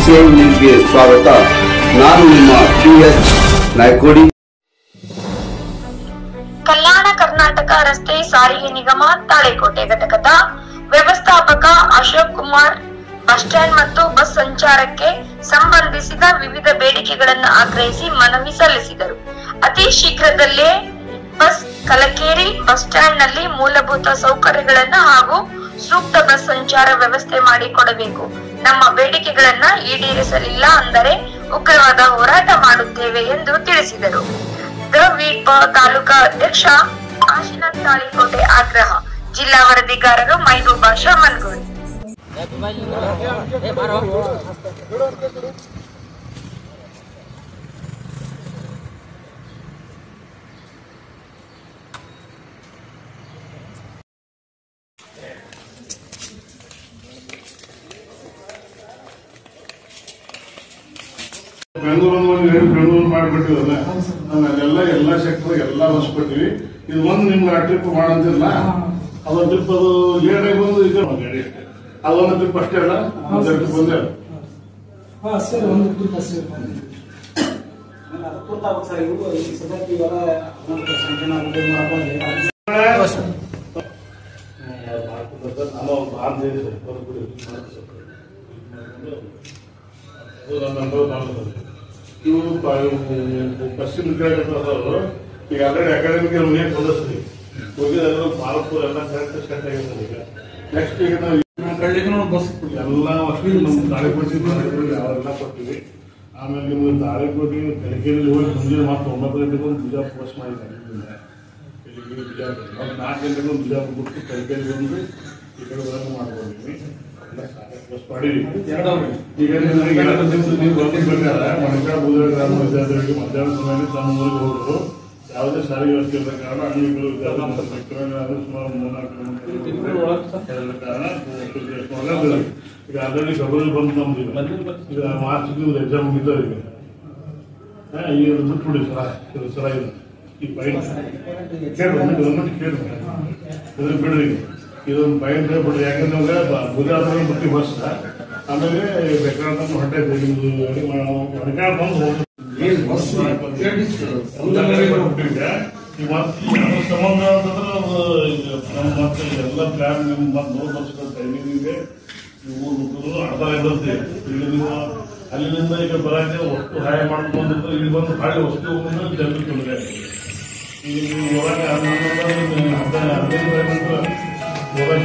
CM ನ್ಯೂಸ್ಗೆ ಸ್ವಾಗತ. ನಾನು ನಿಮ್ಮ PS ನಾಯ್ಕೋಡಿ. ಕಲ್ಯಾಣ ಕರ್ನಾಟಕ ರಸ್ತೆ ಸಾರಿಗೆ ನಿಗಮ ತಾಳೆಕೋಟೆ ಘಟಕದ ವ್ಯವಸ್ಥಾಪಕ ಅಶೋಕ್ ಕುಮಾರ್ ಬಸ್ ಸ್ಟ್ಯಾಂಡ್ ಮತ್ತು ಬಸ್ ಸಂಚಾರಕ್ಕೆ ಸಂಬಂಧಿಸಿದ ವಿವಿಧ ಬೇಡಿಕೆಗಳನ್ನು ಆಗ್ರಹಿಸಿ ಮನವಿ ಸಲ್ಲಿಸಿದರು. ಅತಿ ಶೀಘ್ರದಲ್ಲೇ ಬಸ್ ಕಲಕೇರಿ ಬಸ್ ಸ್ಟ್ಯಾಂಡ್ ನಲ್ಲಿ ಮೂಲಭೂತ ಸೌಕರ್ಯಗಳನ್ನು ಹಾಗೂ ಸೂಕ್ತ ಬಸ್ ಸಂಚಾರ ವ್ಯವಸ್ಥೆ ಮಾಡಿಕೊಡಬೇಕು. ನಮ್ಮ ಬೇಡಿಕೆಗಳನ್ನ ಈಡೇರಿಸಲಿಲ್ಲ ಅಂದರೆ ಉಗ್ರವಾದ ಹೋರಾಟ ಮಾಡುತ್ತೇವೆ ಎಂದು ತಿಳಿಸಿದರು. ತಾಲೂಕಾ ಅಧ್ಯಕ್ಷ ಕಾಶಿನಾಥ್ ತಾಳಿಕೋಟೆ ಆಗ್ರಹ. ಜಿಲ್ಲಾ ವರದಿಗಾರರು ಮೈಬೂಬಾ ಶಾ ಮನ್ಗೋಳಿ. ಬೆಂಗಳೂರು ಮಾಡಿಬಿಟ್ಟಿವಲ್ಲ, ಅಲ್ಲೆಲ್ಲ ಎಲ್ಲ ಸೆಕ್ಟರ್ ಎಲ್ಲ ಬಸ್ ಕೊಟ್ಟಿವಿ. ಇದು ಒಂದು ನಿಮ್ಗೆ ಟ್ರಿಪ್ ಮಾಡಂತಿಲ್ಲ, ಅದೊಂದು ಟ್ರಿಪ್ ಅದು ಲೇಟ್ ಆಗಿ ಬಂದು ಈಗ ಗಾಡಿ ಅದೊಂದು ಟ್ರಿಪ್ ಅಷ್ಟೇ ಅಲ್ಲ, ಟ್ರಿಪ್ ಒಂದೇ ಅಲ್ಲ. ಇವರು ಪಶ್ಚಿಮ ಕೇಳಕತ್ತವರು ಈಗ ಆಲ್ರೆಡಿ ಅಕಾಡೆಮಿಕ್ ಮುಗಿಯಕ್ ಬಂದಸ್ರಿ ಹೋಗಿದ್ರೆ ಪಾಲಪುರ ಎಲ್ಲ ಕರೆಕ್ಟ್ ಸೆಟ್ ಆಗಿರ್ತದೆ. ಈಗ ನೆಕ್ಸ್ಟ್ ಈಗ ನಾವು ಎಲ್ಲ ಅಷ್ಟು ನಮ್ಮ ತಾಳಿಕೋಟಿ ಅವೆಲ್ಲ ಕೊಟ್ಟಿವಿ. ಆಮೇಲೆ ನಿಮ್ಗೆ ತಾಳಿಕೋಟಿ ಕಲಿಕೆಯಲ್ಲಿ ಹೋಗಿ ಮುಂಜಾನೆ ಮಾತ್ರ 9 ಗಂಟೆಗೆ ಒಂದು ಬಿಜಾಪುರ ಬಸ್ ಮಾಡಿದ್ದಾರೆ. ಇಲ್ಲಿ ಬಿಜಾಪುರ 4 ಗಂಟೆಗೆ ಒಂದು ಬಿಜಾಪುರ ಬಿಟ್ಟು ಕಲಿಕೆಯಲ್ಲಿ ಬಂದು ಈ ಕಡೆ ಬರೋದು ಮಾಡ್ಕೊಂಡಿದ್ವಿ. ಬಸ್ ಮಾಡಿವಿ. ಈಗ ನೀವು ಬಂದಿರ್ಬೇಕಾದ್ರೆ ಮಣಕಾಳ ಬೂದರ ಗ್ರಾಮ ವಿದ್ಯಾರ್ಥಿಗಳಿಗೆ ಮಧ್ಯಾಹ್ನ ಸಮಯದಲ್ಲಿ ತಮ್ಮ ಊರಿಗೆ ಹೋದ್ರು. ಯಾವುದೇ ಸಾರಿಗೆ ವ್ಯವಸ್ಥೆ ಇರದ ಕಾರಣ ಅಂಗಡಿಗಳು ಸುಮಾರು 3-4 ಕಿಲೋಮೀಟರ್ ಕಾರಣ ಈಗ ಆಲ್ರೆಡಿ ಫೆಬ್ರವರಿ ಬಂದು ನಮ್ದು ಈಗ ಮಾರ್ಚ್ ಎಕ್ಸಾಮ್ ಮುಗಿತಾರೆ. ಈಗ ಈಗ ಬಿಟ್ಬಿಡಿ ಸರ ಇದು ಈ ಪೈನ್ ಗೌರ್ಮೆಂಟ್ ಕೇಳಿ ಇದ್ರ ಬಿಡ್ರಿ. ಇದೊಂದು ಪೈನ್ ಬಿಡ್ರಿ, ಯಾಕಂದ್ರೆ ನಮ್ಗೆ ಬುಧವಾರ ಬಿಟ್ಟು ಬಸ್ ಆಮೇಲೆ ಬೇಕಾದ ಹೊಟ್ಟೆ ಹೊಣಕಾಳ ಬಂದು ಸಂಬಂಧ ಅಂತಂದ್ರೆ ಮತ್ತೆ ಎಲ್ಲ ಪ್ಲಾನ್ ನಿಮ್ ಮತ್ತೆ 3 ವರ್ಷದ ಟೈಮಿಂಗ್ ಇದೆ. ನೀವು ಅರ್ಧ ಇರುತ್ತೆ. ಈಗ ನೀವು ಅಲ್ಲಿಂದ ಈಗ ಬರಕ್ಕೆ ಒಟ್ಟು ಸಹಾಯ ಮಾಡ್ಕೊಂಡು ಇಲ್ಲಿ ಬಂದು ಹಾಳಿ ವಸ್ತು ಜನರಿಗೆ ತೊಂದರೆ ಆಗ್ತದೆ. ಈಗ ನೀವು ಹೋರಾಟ 15 ಹೋರಾಟ